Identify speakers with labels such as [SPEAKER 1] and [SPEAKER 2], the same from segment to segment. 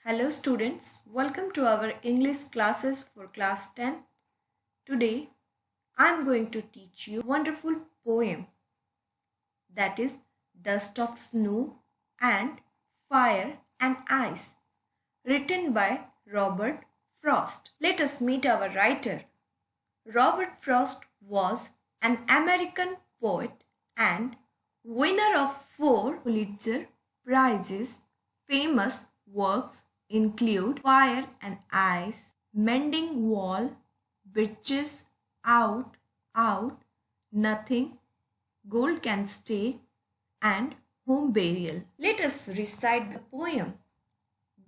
[SPEAKER 1] Hello students, welcome to our English classes for class 10. Today I am going to teach you a wonderful poem that is Dust of Snow and Fire and Ice, written by Robert Frost. Let us meet our writer. Robert Frost was an American poet and winner of 4 Pulitzer Prizes. Famous works include Fire and Ice, Mending Wall, Bitches, Out, Out, Nothing, Gold Can Stay, and Home Burial. Let us recite the poem.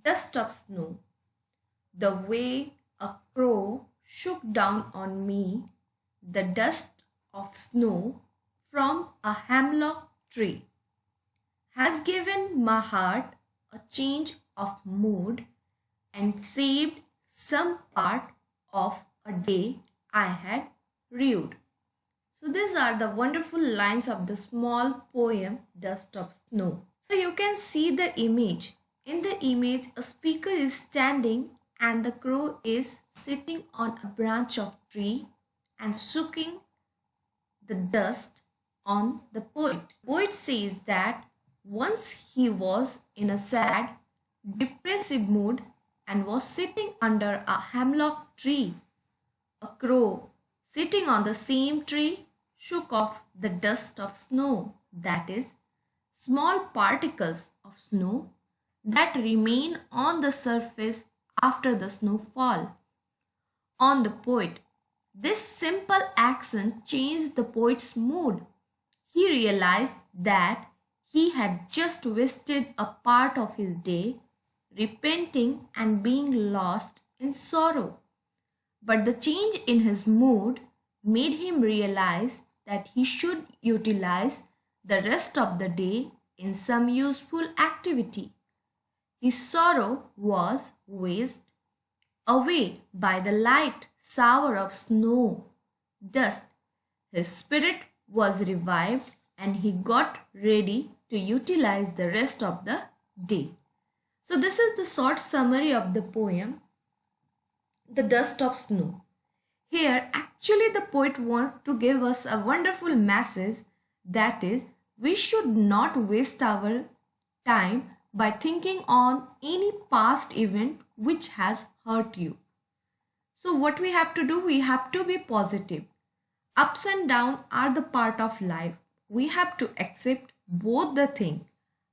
[SPEAKER 1] Dust of Snow. The way a crow shook down on me, the dust of snow from a hemlock tree, has given my heart a change of mood and saved some part of a day I had rued. So these are the wonderful lines of the small poem Dust of Snow. So you can see the image. In the image, a speaker is standing and the crow is sitting on a branch of tree and soaking the dust on the poet. Poet says that once he was in a sad, depressive mood and was sitting under a hemlock tree. A crow sitting on the same tree shook off the dust of snow, that is, small particles of snow that remain on the surface after the snowfall. On the poet. This simple action changed the poet's mood. He realized that he had just wasted a part of his day repenting and being lost in sorrow. But the change in his mood made him realize that he should utilize the rest of the day in some useful activity. His sorrow was whisked away by the light shower of snow, dust. His spirit was revived and he got ready to utilize the rest of the day. So this is the short summary of the poem, The Dust of Snow. Here actually the poet wants to give us a wonderful message, that is, we should not waste our time by thinking on any past event which has hurt you. So what we have to do, we have to be positive. Ups and downs are the part of life. We have to accept both the thing.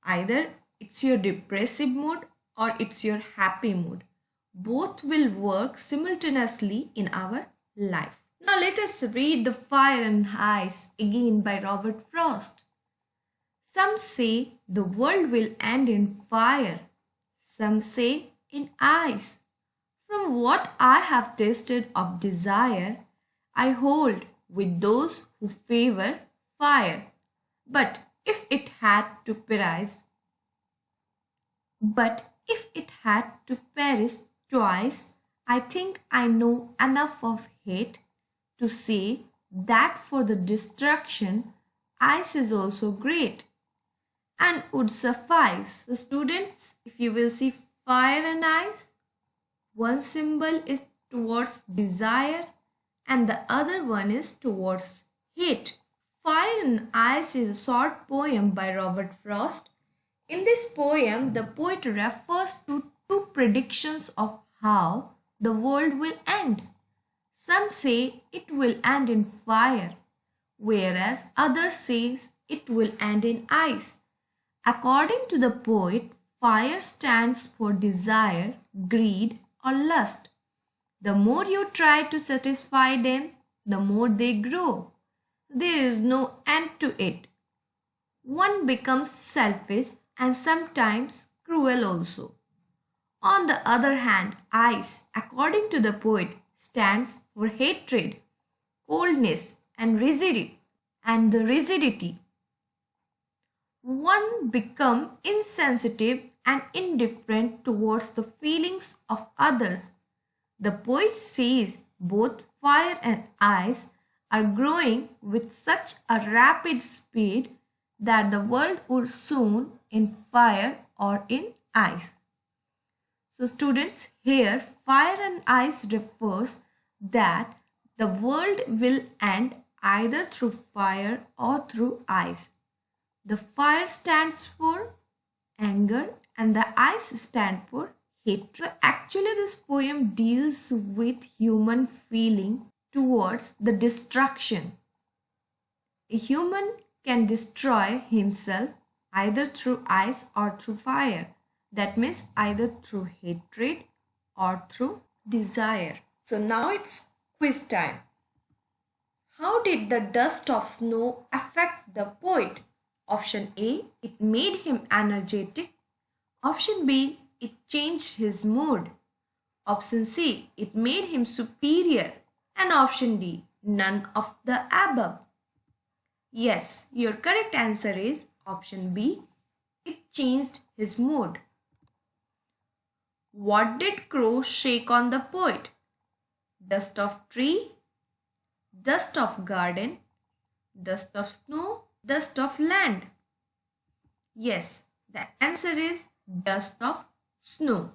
[SPEAKER 1] Either it's your depressive mood or it's your happy mood. Both will work simultaneously in our life. Now let us read The Fire and Ice again by Robert Frost. Some say the world will end in fire. Some say in ice. From what I have tasted of desire, I hold with those who favor fire. But if it had to perish twice, I think I know enough of hate to say that for the destruction, ice is also great and would suffice. The students, if you will see fire and ice, one symbol is towards desire and the other one is towards hate. Fire and Ice is a short poem by Robert Frost. In this poem, the poet refers to two predictions of how the world will end. Some say it will end in fire, whereas others say it will end in ice. According to the poet, fire stands for desire, greed, or lust. The more you try to satisfy them, the more they grow. There is no end to it. One becomes selfish and sometimes cruel also. On the other hand, ice, according to the poet, stands for hatred, coldness, and rigidity. One becomes insensitive and indifferent towards the feelings of others. The poet says both fire and ice are growing with such a rapid speed that the world would soon in fire or in ice. So students, here fire and ice refers that the world will end either through fire or through ice. The fire stands for anger and the ice stand for hatred. So actually this poem deals with human feeling towards the destruction. A human can destroy himself either through ice or through fire. That means either through hatred or through desire. So now it's quiz time. How did the dust of snow affect the poet? Option A, it made him energetic. Option B, it changed his mood. Option C, it made him superior. And option D, none of the above. Yes, your correct answer is option B, it changed his mood. What did crow shake on the poet? Dust of tree, dust of garden, dust of snow, dust of land. Yes, the answer is dust of snow.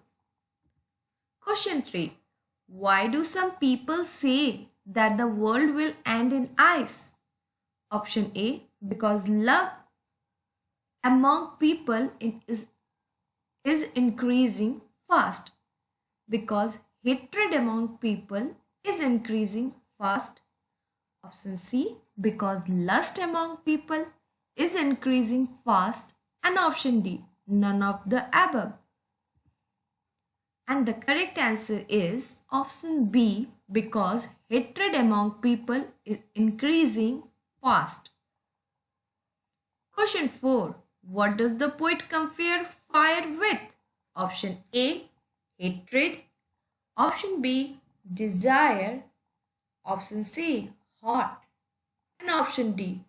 [SPEAKER 1] Question 3. Why do some people say that the world will end in ice? Option A, because love among people is increasing fast. Because hatred among people is increasing fast. Option C, because lust among people is increasing fast. And option D, none of the above. And the correct answer is option B, because hatred among people is increasing fast. Question 4. What does the poet compare fire with? Option A, hatred. Option B, desire. Option C, hot. And option D,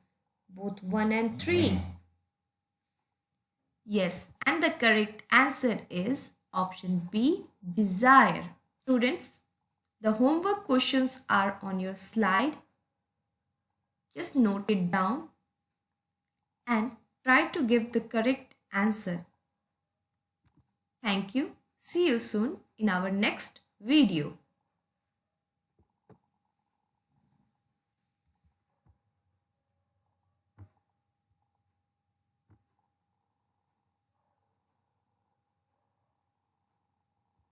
[SPEAKER 1] both 1 and 3. Yes, and the correct answer is option B, desire. Students, the homework questions are on your slide. Just note it down and try to give the correct answer. Thank you. See you soon in our next video.